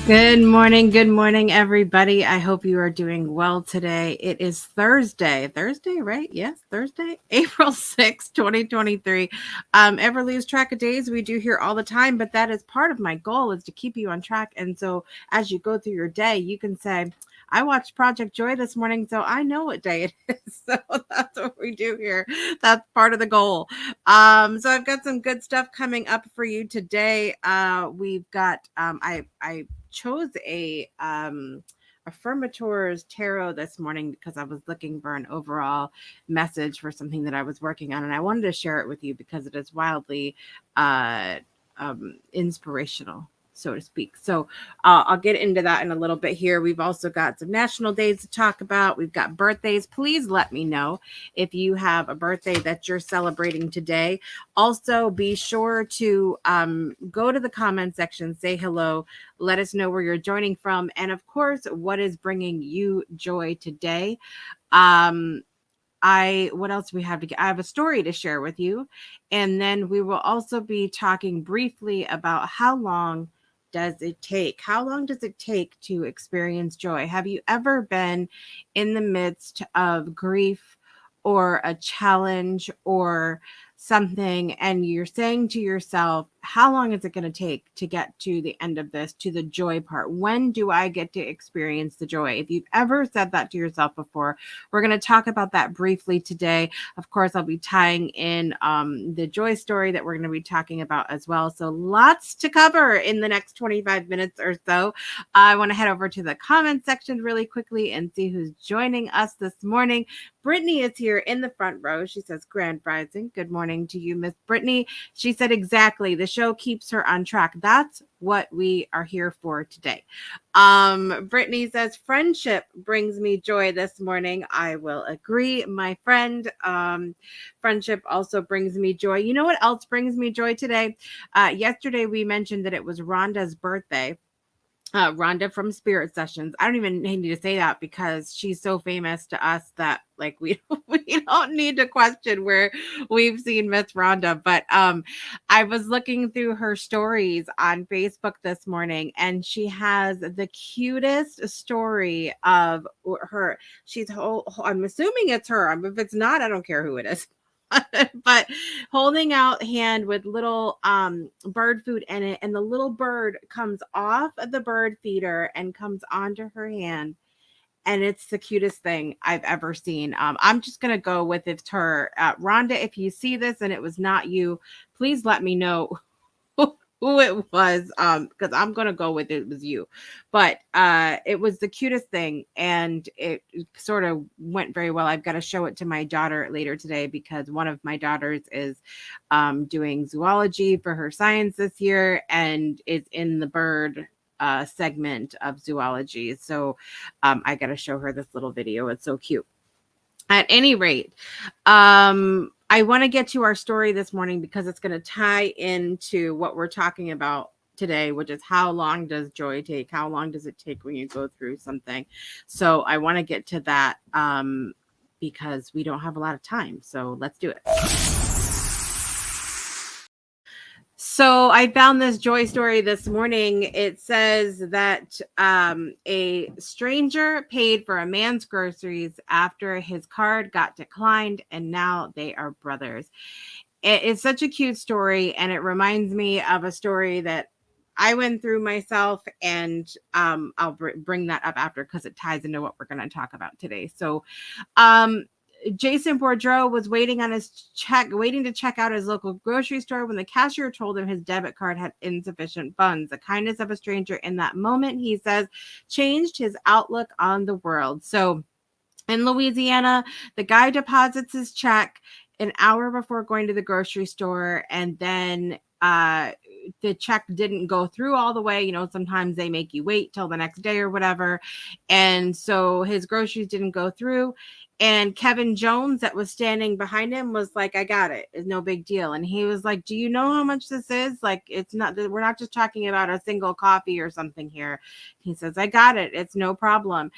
Good morning, everybody. I hope you are doing well today. It is Thursday, right? Yes, Thursday, April 6th, 2023. Ever lose track of days? We do here all the time, but that is part of my goal is to keep you on track. And so as you go through your day, you can say, I watched Project Joy this morning, so I know what day it is. So that's what we do here. That's part of the goal. So I've got some good stuff coming up for you today. We've got I chose a affirmators tarot this morning because I was looking for an overall message for something that I was working on, and I wanted to share it with you because it is wildly uh, inspirational, so to speak. So I'll get into that in a little bit here. We've also got some national days to talk about. We've got birthdays. Please let me know if you have a birthday that you're celebrating today. Also, be sure to go to the comment section, say hello, let us know where you're joining from, and of course, what is bringing you joy today. Um, what else we have to get? I have a story to share with you, and then we will also be talking briefly about how long does it take? How long does it take to experience joy? Have you ever been in the midst of grief or a challenge or something, and you're saying to yourself, how long is it going to take to get to the end of this, to the joy part? When do I get to experience the joy? If you've ever said that to yourself before, we're going to talk about that briefly today. Of course, I'll be tying in the joy story that we're going to be talking about as well. So lots to cover in the next 25 minutes or so. I want to head over to the comment section really quickly and see who's joining us this morning. Brittany is here in the front row. She says, Grand Rising. Good morning to you, Miss Brittany. She said, exactly. The show keeps her on track. That's what we are here for today. Brittany says, friendship brings me joy this morning. I will agree, my friend. Friendship also brings me joy. You know what else brings me joy today? Yesterday, we mentioned that it was Rhonda's birthday. Rhonda from Spirit Sessions. I don't even need to say that because she's so famous to us that like we don't need to question where we've seen Miss Rhonda. But I was looking through her stories on Facebook this morning, and she has the cutest story of her. I'm assuming it's her. If it's not, I don't care who it is. But holding out hand with little bird food in it, and the little bird comes off of the bird feeder and comes onto her hand, and it's the cutest thing I've ever seen. I'm just gonna go with it's her. Rhonda, if you see this and it was not you, please let me know who it was, because I'm gonna go with it was you. But it was the cutest thing, and it sort of went very well. I've got to show it to my daughter later today because one of my daughters is doing zoology for her science this year and is in the bird segment of zoology. So I got to show her this little video. It's so cute. At any rate, I want to get to our story this morning because it's going to tie into what we're talking about today, which is how long does joy take? How long does it take when you go through something? So I want to get to that because we don't have a lot of time. So let's do it. So I found this joy story this morning. It says that a stranger paid for a man's groceries after his card got declined, and now they are brothers. It's such a cute story, and it reminds me of a story that I went through myself, and I'll bring that up after because it ties into what we're going to talk about today. So Jason Boudreau was waiting to check out his local grocery store when the cashier told him his debit card had insufficient funds. The kindness of a stranger in that moment, he says, changed his outlook on the world. So in Louisiana, the guy deposits his check an hour before going to the grocery store, and then the check didn't go through all the way. You know, sometimes they make you wait till the next day or whatever. And so his groceries didn't go through. And Kevin Jones, that was standing behind him, was like, I got it. It's no big deal. And he was like, do you know how much this is? Like, it's not, we're not just talking about a single coffee or something here. He says, I got it. It's no problem.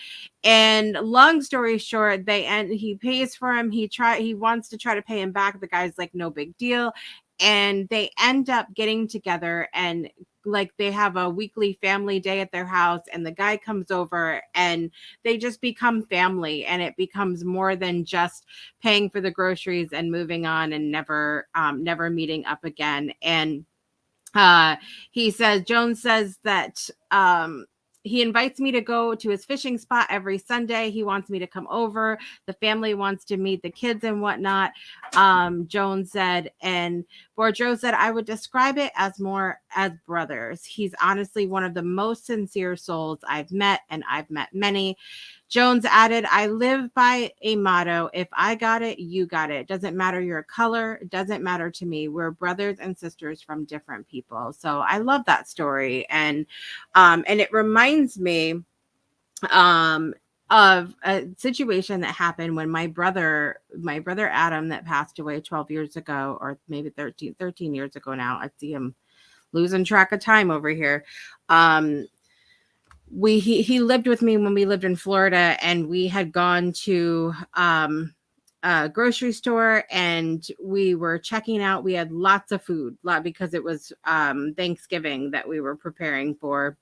And long story short, he pays for him. He wants to try to pay him back. The guy's like, no big deal. and they end up getting together, and like they have a weekly family day at their house, and the guy comes over and they just become family, and it becomes more than just paying for the groceries and moving on and never meeting up again. And uh Jones says that he invites me to go to his fishing spot every Sunday. He wants me to come over. The family wants to meet the kids and whatnot. Jones said, and Boudreaux said, I would describe it as more as brothers. He's honestly one of the most sincere souls I've met, and I've met many. Jones added, I live by a motto: if I got it, you got it. Doesn't matter your color. It doesn't matter to me. We're brothers and sisters from different people. So I love that story. And it reminds me of a situation that happened when my brother Adam, that passed away 12 years ago, or maybe 13 years ago now. I see him losing track of time over here. He lived with me when we lived in Florida, and we had gone to a grocery store, and we were checking out. We had lots of food, because it was Thanksgiving that we were preparing for,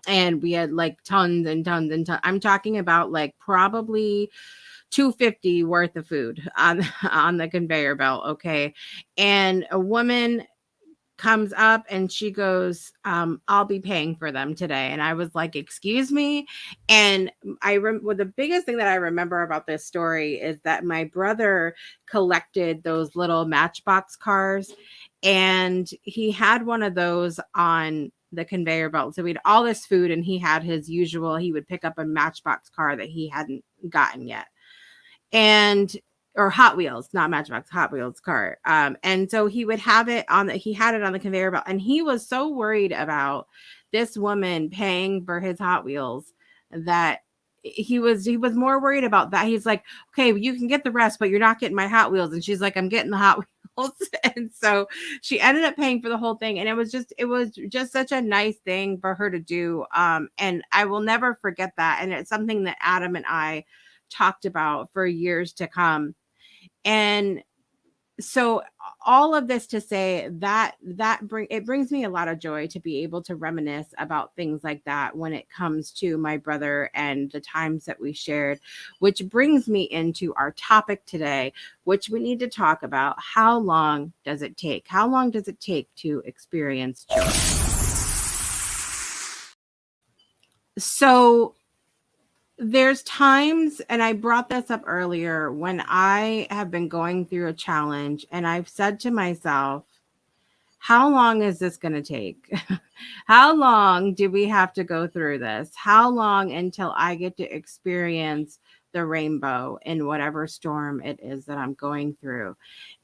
and we had like tons and tons and tons. I'm talking about like probably 250 worth of food on the conveyor belt. Okay, and a woman comes up and she goes, I'll be paying for them today. And I was like, excuse me. And well, the biggest thing that I remember about this story is that my brother collected those little Matchbox cars, and he had one of those on the conveyor belt. So we had all this food, and he had his usual, he would pick up a Matchbox car that he hadn't gotten yet. And or Hot Wheels, not Matchbox, Hot Wheels car. And so he would have it he had it on the conveyor belt, and he was so worried about this woman paying for his Hot Wheels that he was more worried about that. He's like, okay, well, you can get the rest, but you're not getting my Hot Wheels. And she's like, I'm getting the Hot Wheels. And so she ended up paying for the whole thing. And it was just such a nice thing for her to do. And I will never forget that. And it's something that Adam and I talked about for years to come. And so all of this to say that it brings me a lot of joy to be able to reminisce about things like that when it comes to my brother and the times that we shared, which brings me into our topic today, which we need to talk about. How long does it take? How long does it take to experience joy? So there's times, and I brought this up earlier, when I have been going through a challenge and I've said to myself, how long is this going to take? How long do we have to go through this? How long until I get to experience the rainbow in whatever storm it is that I'm going through?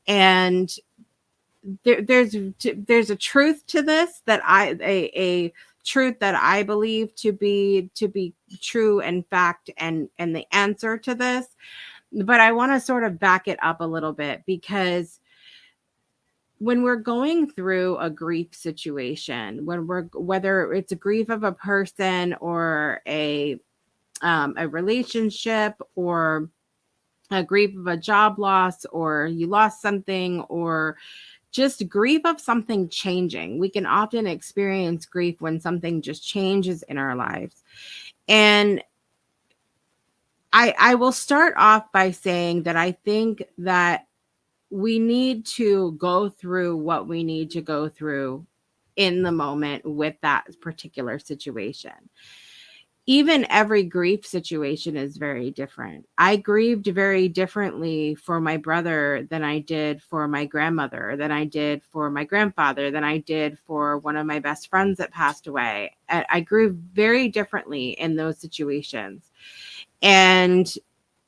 And there's a truth to this, that a truth that I believe to be true and fact, and the answer to this. But I want to sort of back it up a little bit, because when we're going through a grief situation, whether it's a grief of a person or a relationship, or a grief of a job loss, or you lost something, or just grief of something changing. We can often experience grief when something just changes in our lives. And I will start off by saying that I think that we need to go through what we need to go through in the moment with that particular situation. Even every grief situation is very different. I grieved very differently for my brother than I did for my grandmother, than I did for my grandfather, than I did for one of my best friends that passed away. I grieved very differently in those situations. And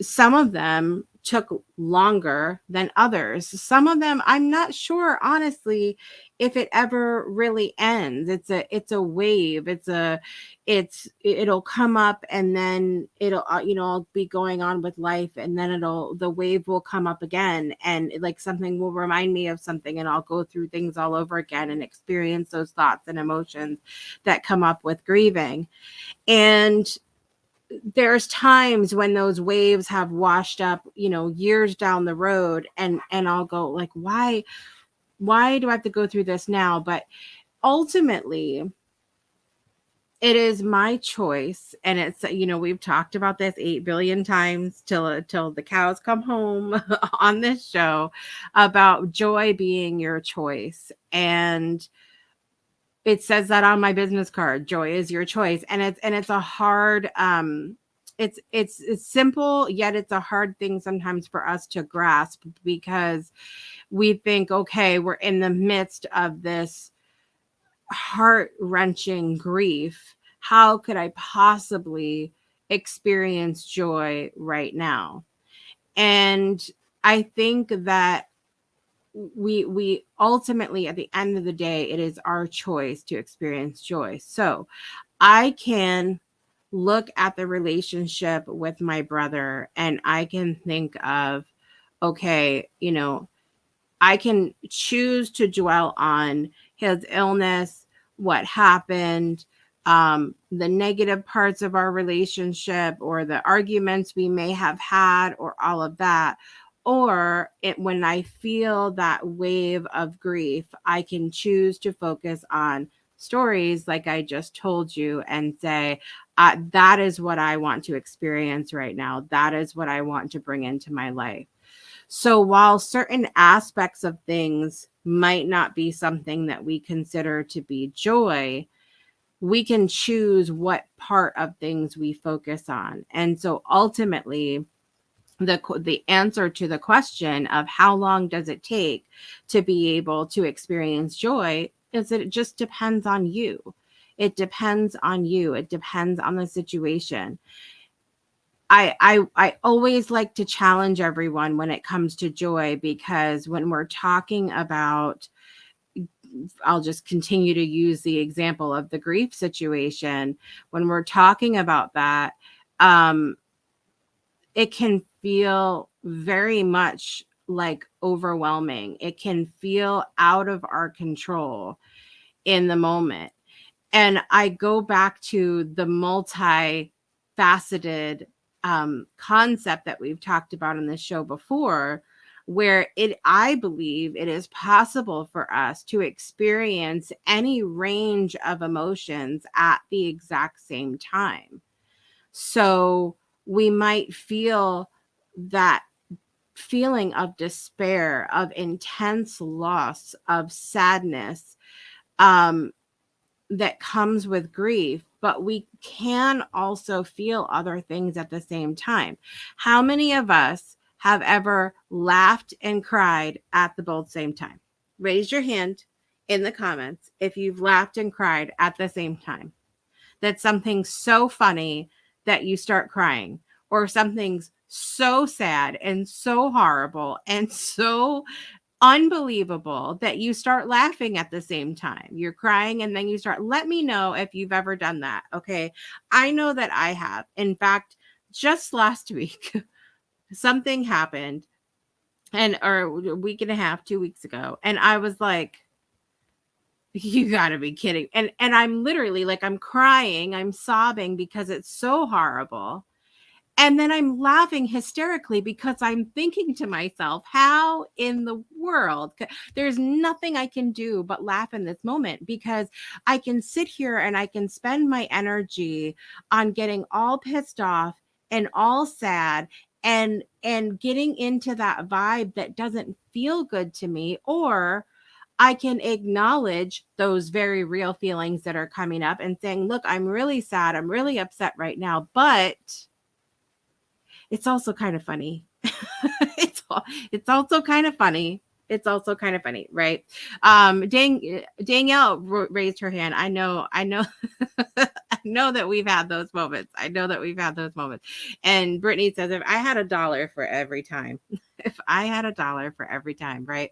some of them took longer than others. Some of them, I'm not sure, honestly, if it ever really ends. It's a wave. It'll come up, and then it'll, I'll be going on with life, and then the wave will come up again, and like something will remind me of something, and I'll go through things all over again and experience those thoughts and emotions that come up with grieving. And there's times when those waves have washed up, years down the road, and I'll go like, why why do I have to go through this now? But ultimately, it is my choice, and it's, we've talked about this 8 billion times till the cows come home on this show, about joy being your choice. And it says that on my business card, joy is your choice. And it's a hard, it's simple, yet it's a hard thing sometimes for us to grasp, because we think, okay, we're in the midst of this heart-wrenching grief. How could I possibly experience joy right now? And I think that we ultimately, at the end of the day, it is our choice to experience joy. So I can look at the relationship with my brother and I can think of, okay, I can choose to dwell on his illness, what happened, the negative parts of our relationship, or the arguments we may have had, or all of that. Or when I feel that wave of grief, I can choose to focus on stories like I just told you and say, that is what I want to experience right now. That is what I want to bring into my life. So while certain aspects of things might not be something that we consider to be joy, we can choose what part of things we focus on. And so ultimately, the answer to the question of how long does it take to be able to experience joy is that it just depends on you. It depends on you. It depends on the situation. I always like to challenge everyone when it comes to joy, because when we're talking about, I'll just continue to use the example of the grief situation. When we're talking about that, it can feel very much like overwhelming. It can feel out of our control in the moment. And I go back to the multifaceted concept that we've talked about in this show before, where I believe it is possible for us to experience any range of emotions at the exact same time. So we might feel that feeling of despair, of intense loss, of sadness, that comes with grief, but we can also feel other things at the same time. How many of us have ever laughed and cried at the both same time? Raise your hand in the comments if you've laughed and cried at the same time. That's something so funny that you start crying, or something's so sad and so horrible and so unbelievable that you start laughing at the same time. You're crying and then you start. Let me know if you've ever done that. Okay. I know that I have. In fact, just last week, something happened, or a week and a half, 2 weeks ago. And I was like, you gotta be kidding. And I'm literally like, I'm crying, I'm sobbing because it's so horrible. And then I'm laughing hysterically because I'm thinking to myself, how in the world? There's nothing I can do but laugh in this moment, because I can sit here and I can spend my energy on getting all pissed off and all sad and getting into that vibe that doesn't feel good to me, or I can acknowledge those very real feelings that are coming up and saying, look, I'm really sad. I'm really upset right now, but it's also kind of funny. it's also kind of funny. It's also kind of funny, right? Danielle raised her hand. I know, I know that we've had those moments. And Brittany says, if I had $1 for every time, if I had $1 for every time, right?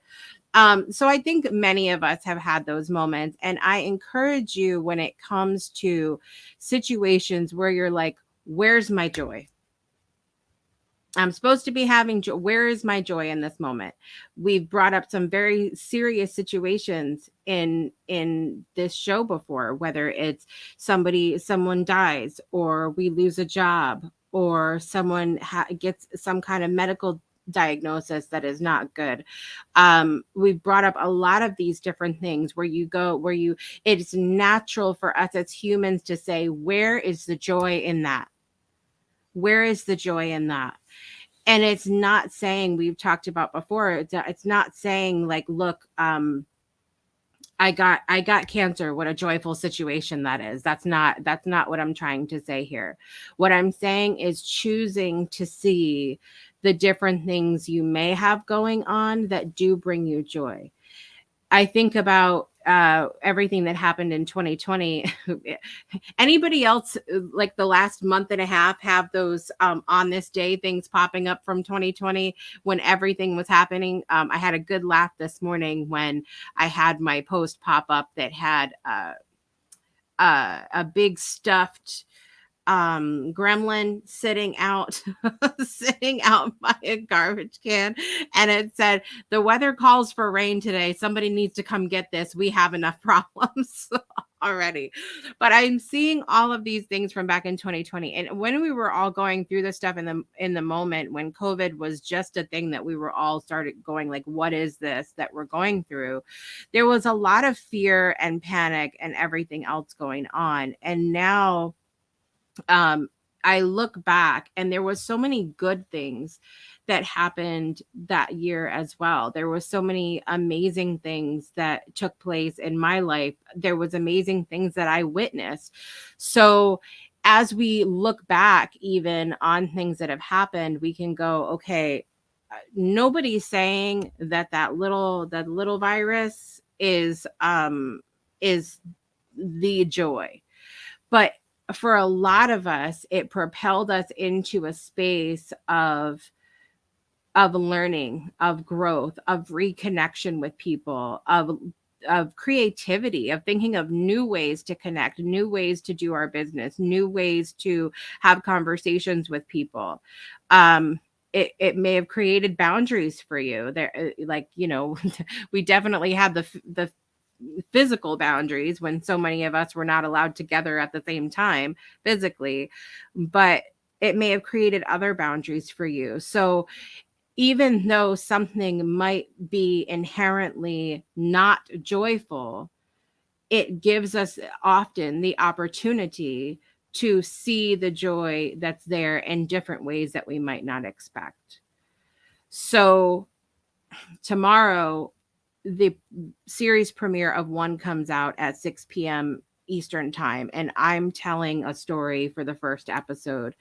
So I think many of us have had those moments. And I encourage you, when it comes to situations where you're like, where's my joy? I'm supposed to be having joy. Where is my joy in this moment? We've brought up some very serious situations in this show before, whether it's someone dies, or we lose a job, or someone gets some kind of medical diagnosis that is not good. We've brought up a lot of these different things where it's natural for us as humans to say, where is the joy in that? Where is the joy in that? And it's not saying, we've talked about before, it's not saying like, look, I got cancer, what a joyful situation that is. That's not what I'm trying to say here. What I'm saying is choosing to see the different things you may have going on that do bring you joy. I think about everything that happened in 2020. Anybody else, like the last month and a half, have those on this day things popping up from 2020 when everything was happening? I had a good laugh this morning when I had my post pop up that had a big stuffed gremlin sitting out by a garbage can, and it said, the weather calls for rain today, somebody needs to come get this, we have enough problems already. But I'm seeing all of these things from back in 2020, and when we were all going through this stuff in the moment when COVID was just a thing that we were all started going like, what is this that we're going through? There was a lot of fear and panic and everything else going on. And now I look back and there was so many good things that happened that year as well. There was so many amazing things that took place in my life. There was amazing things that I witnessed. So as we look back even on things that have happened, we can go, okay, nobody's saying that little virus is the joy. But for a lot of us, it propelled us into a space of learning, of growth, of reconnection with people, of creativity, of thinking of new ways to connect, new ways to do our business, new ways to have conversations with people. It may have created boundaries for you there. Like, we definitely had the physical boundaries when so many of us were not allowed together at the same time physically, but it may have created other boundaries for you. So even though something might be inherently not joyful, it gives us often the opportunity to see the joy that's there in different ways that we might not expect. So tomorrow, the series premiere of One comes out at 6 p.m. Eastern time, and I'm telling a story for the first episode.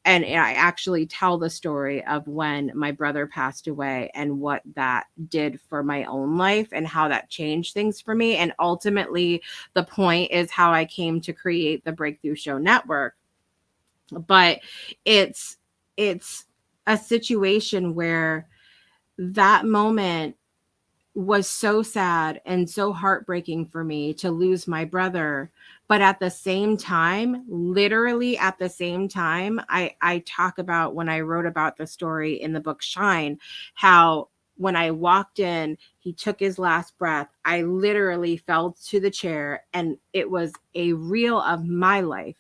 And I actually tell the story of when my brother passed away and what that did for my own life and how that changed things for me. And ultimately, the point is how I came to create the Breakthrough Show Network. But it's a situation where that moment was so sad and so heartbreaking for me to lose my brother. But at the same time, literally at the same time, I talk about when I wrote about the story in the book Shine, how when I walked in, he took his last breath. I literally fell to the chair, and it was a reel of my life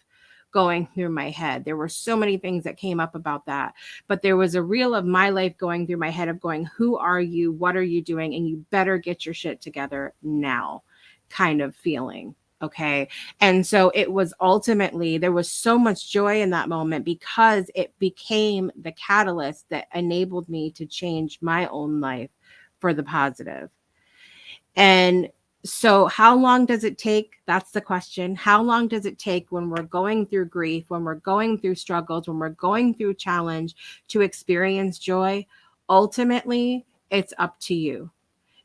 going through my head. There were so many things that came up about that, but there was a reel of my life going through my head of going, who are you? What are you doing? And you better get your shit together now kind of feeling. Okay. And so it was ultimately, there was so much joy in that moment because it became the catalyst that enabled me to change my own life for the positive. And so how long does it take? That's the question. How long does it take when we're going through grief, when we're going through struggles, when we're going through challenge to experience joy? Ultimately, it's up to you.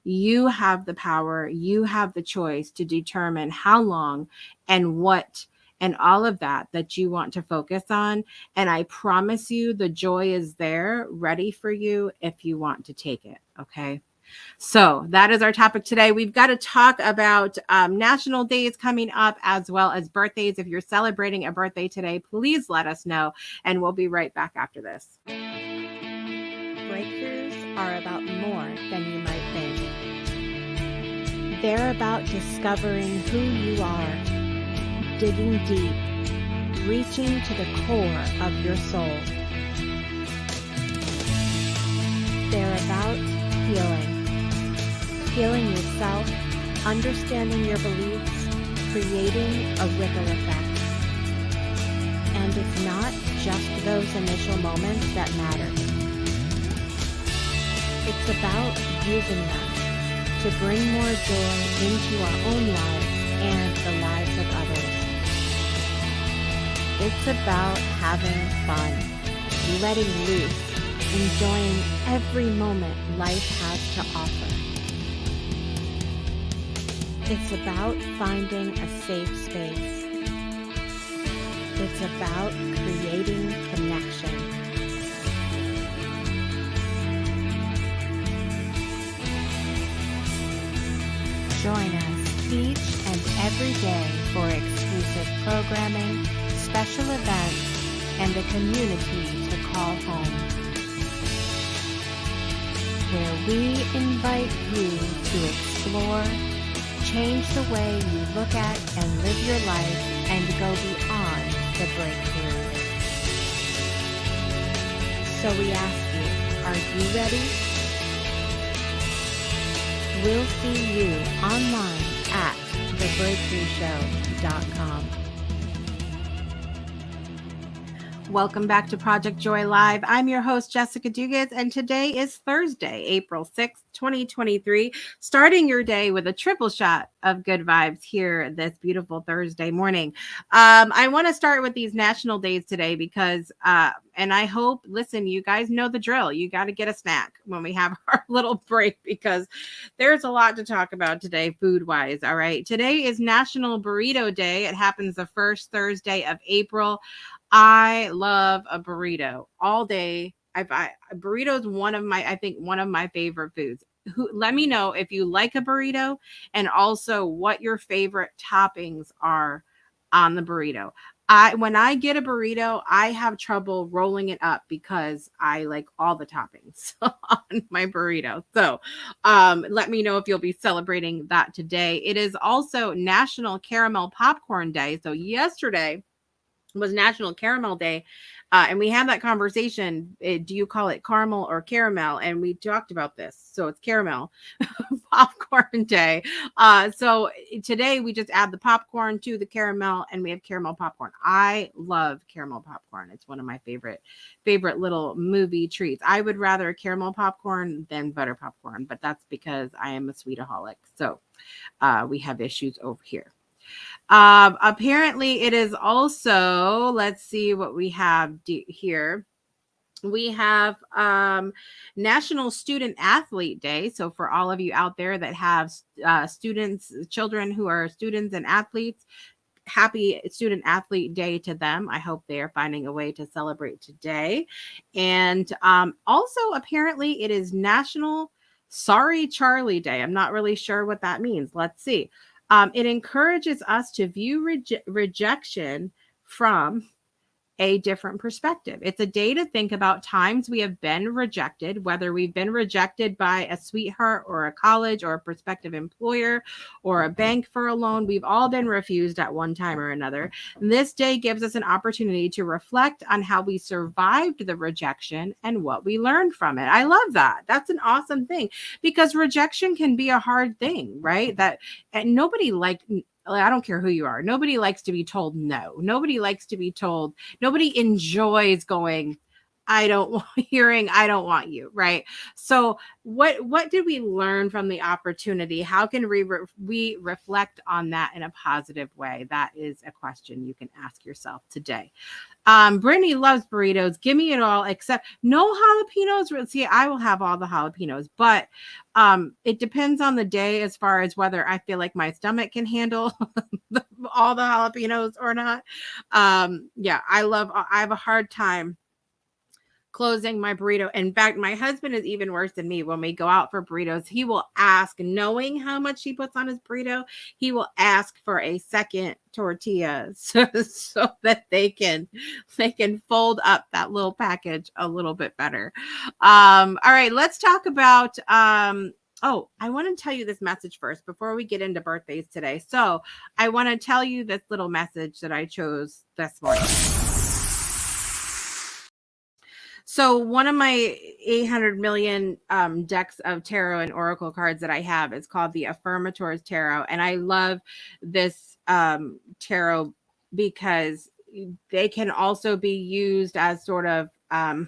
You have the power. You have the choice to determine how long and what and all of that you want to focus on. And I promise you the joy is there ready for you if you want to take it. Okay. So that is our topic today. We've got to talk about national days coming up as well as birthdays. If you're celebrating a birthday today, please let us know, and we'll be right back after this. Breakthroughs are about more than you might think. They're about discovering who you are, digging deep, reaching to the core of your soul. They're about healing. Healing yourself, understanding your beliefs, creating a ripple effect. And it's not just those initial moments that matter. It's about using them to bring more joy into our own lives and the lives of others. It's about having fun, letting loose, enjoying every moment life has to offer. It's about finding a safe space. It's about creating connection. Join us each and every day for exclusive programming, special events, and a community to call home, where we invite you to explore, change the way you look at and live your life, and go beyond the breakthrough. So we ask you, are you ready? We'll see you online at thebreakthroughshow.com. Welcome back to Project Joy Live. I'm your host, Jessica Dugas, and today is Thursday, April 6th, 2023, starting your day with a triple shot of good vibes here this beautiful Thursday morning. I want to start with these national days today because, and I hope, listen, you guys know the drill. You got to get a snack when we have our little break because there's a lot to talk about today, food-wise, all right? Today is National Burrito Day. It happens the first Thursday of April. I love a burrito all day. A burrito is one of my favorite foods. Let me know if you like a burrito and also what your favorite toppings are on the burrito. When I get a burrito, I have trouble rolling it up because I like all the toppings on my burrito. So let me know if you'll be celebrating that today. It is also National Caramel Popcorn Day. So yesterday was National Caramel Day. And we had that conversation. Do you call it caramel or caramel? And we talked about this. So it's caramel popcorn day. So today we just add the popcorn to the caramel and we have caramel popcorn. I love caramel popcorn. It's one of my favorite little movie treats. I would rather caramel popcorn than butter popcorn, but that's because I am a sweetaholic. So we have issues over here. Apparently it is also, let's see what we have here. We have National Student Athlete Day. So for all of you out there that have children who are students and athletes, happy Student Athlete Day to them. I hope they are finding a way to celebrate today. And also apparently it is National Sorry Charlie Day. I'm not really sure what that means. Let's see. It encourages us to view rejection from a different perspective. It's a day to think about times we have been rejected, whether we've been rejected by a sweetheart or a college or a prospective employer or a bank for a loan. We've all been refused at one time or another. This day gives us an opportunity to reflect on how we survived the rejection and what we learned from it. I love that. That's an awesome thing because rejection can be a hard thing, right? And nobody I don't care who you are. Nobody likes to be told no. Nobody enjoys going, I don't want you, right? So what did we learn from the opportunity? How can we reflect on that in a positive way? That is a question you can ask yourself today. Brittany loves burritos. Give me it all except no jalapenos. See, I will have all the jalapenos, but it depends on the day as far as whether I feel like my stomach can handle all the jalapenos or not. Yeah, I have a hard time closing my burrito. In fact, my husband is even worse than me. When we go out for burritos, he will ask, knowing how much he puts on his burrito, he will ask for a second tortilla so that they can fold up that little package a little bit better. All right, let's talk about oh, I want to tell you this message first before we get into birthdays today. So I want to tell you this little message that I chose this morning. So one of my 800 million decks of tarot and oracle cards that I have is called the Affirmators Tarot, and I love this tarot because they can also be used as sort of a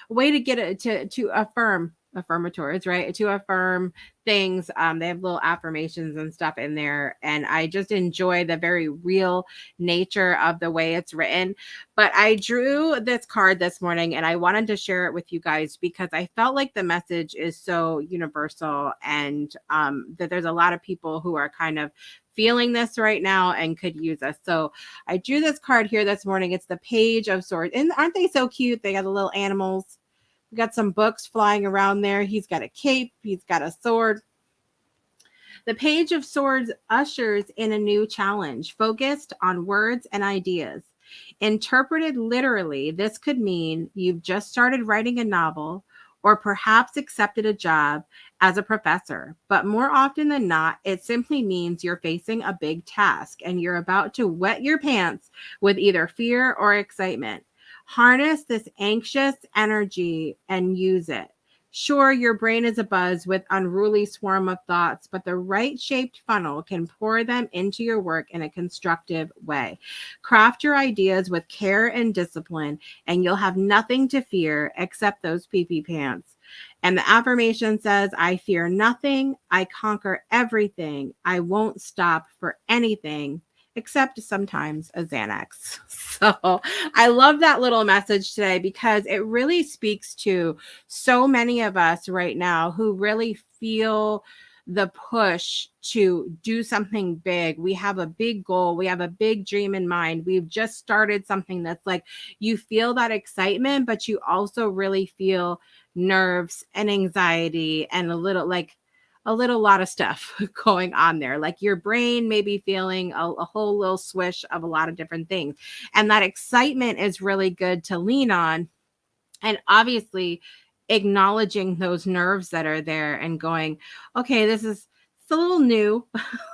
way to get it to affirm affirmators, right? To affirm things. They have little affirmations and stuff in there, and I just enjoy the very real nature of the way it's written. But I drew this card this morning and I wanted to share it with you guys because I felt like the message is so universal, and that there's a lot of people who are kind of feeling this right now and could use us. So I drew this card here this morning. It's the Page of Swords. And aren't they so cute? They got the little animals. We got some books flying around there. He's got a cape. He's got a sword. The Page of Swords ushers in a new challenge focused on words and ideas. Interpreted literally, this could mean you've just started writing a novel or perhaps accepted a job as a professor. But more often than not, it simply means you're facing a big task and you're about to wet your pants with either fear or excitement. Harness this anxious energy and use it. Sure, your brain is abuzz with unruly swarm of thoughts, but the right shaped funnel can pour them into your work in a constructive way. Craft your ideas with care and discipline, and you'll have nothing to fear except those pee-pee pants. And the affirmation says, I fear nothing. I conquer everything. I won't stop for anything except sometimes a Xanax. So I love that little message today because it really speaks to so many of us right now who really feel the push to do something big. We have a big goal. We have a big dream in mind. We've just started something that's like you feel that excitement, but you also really feel nerves and anxiety and a little lot of stuff going on there. Like your brain may be feeling a whole little swish of a lot of different things. And that excitement is really good to lean on. And obviously, acknowledging those nerves that are there and going, okay, it's a little new,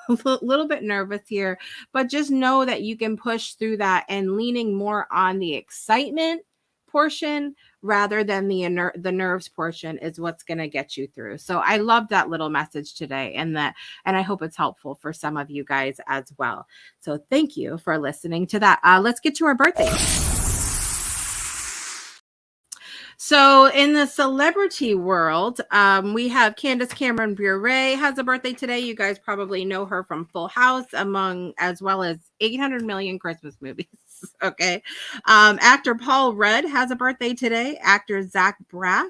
a little bit nervous here, but just know that you can push through that and leaning more on the excitement portion rather than the nerves portion is what's going to get you through. So I love that little message today, and I hope it's helpful for some of you guys as well. So thank you for listening to that. Let's get to our birthdays. So in the celebrity world, we have Candace Cameron Bure has a birthday today. You guys probably know her from Full House, as well as 800 million Christmas movies. Okay. Actor Paul Rudd has a birthday today. Actor Zach Braff.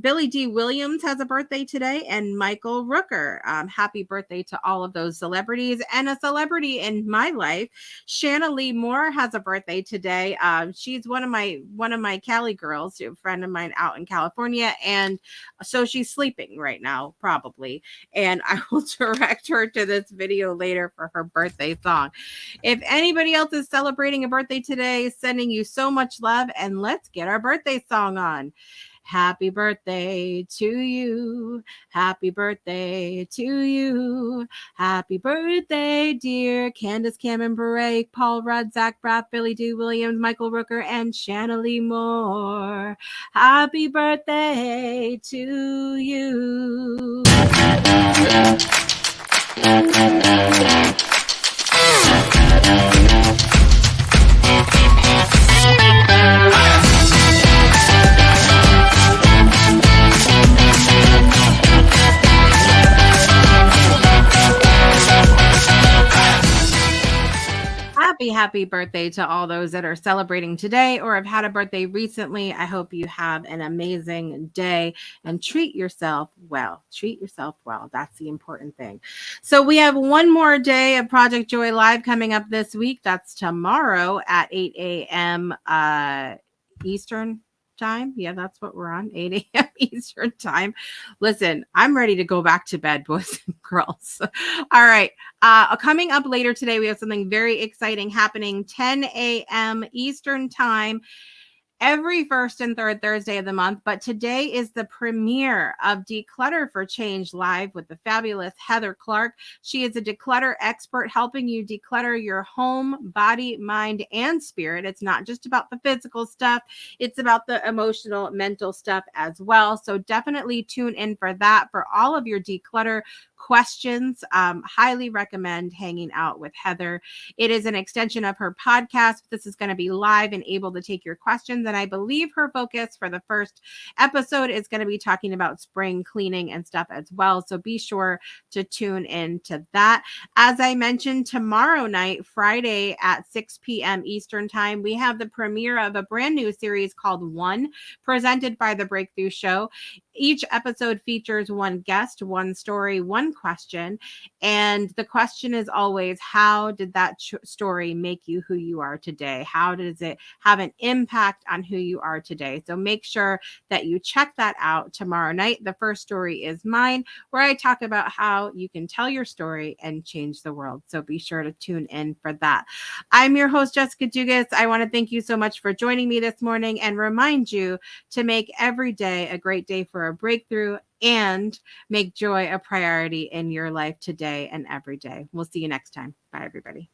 Billy D. Williams has a birthday today, and Michael Rooker. Happy birthday to all of those celebrities. And a celebrity in my life, Shanna Lee Moore, has a birthday today. She's one of my Cali girls, a friend of mine out in California, and so she's sleeping right now, probably. And I will direct her to this video later for her birthday song. If anybody else is celebrating a birthday today, sending you so much love, and let's get our birthday song on. Happy birthday to you. Happy birthday to you. Happy birthday, dear Candace Cameron Bure, Paul Rudd, Zach Braff, Billy D. Williams, Michael Rooker, and Shanna Lee Moore. Happy birthday to you. Happy birthday to all those that are celebrating today or have had a birthday recently. I hope you have an amazing day and treat yourself well. Treat yourself well. That's the important thing. So we have one more day of Project Joy Live coming up this week. That's tomorrow at 8 a.m. Eastern time. Yeah, that's what we're on, 8 a.m. Eastern time. Listen, I'm ready to go back to bed, boys and girls. All right. Coming up later today, we have something very exciting happening, 10 a.m. Eastern time. every first and third Thursday of the month. But today is the premiere of Declutter for Change live with the fabulous Heather Clark. She is a declutter expert helping you declutter your home, body, mind, and spirit. It's not just about the physical stuff, it's about the emotional, mental stuff as well. So definitely tune in for that. For all of your declutter questions, highly recommend hanging out with Heather. It is an extension of her podcast. This is going to be live and able to take your questions. And I believe her focus for the first episode is going to be talking about spring cleaning and stuff as well. So be sure to tune in to that. As I mentioned, tomorrow night, Friday at 6 p.m. Eastern Time, we have the premiere of a brand new series called One, presented by The Breakthrough Show. Each episode features one guest, one story, one question. And the question is always, how did that story make you who you are today? How does it have an impact on who you are today? So make sure that you check that out tomorrow night. The first story is mine, where I talk about how you can tell your story and change the world. So be sure to tune in for that. I'm your host, Jessica Dugas. I want to thank you so much for joining me this morning and remind you to make every day a great day for a breakthrough and make joy a priority in your life today and every day. We'll see you next time. Bye, everybody.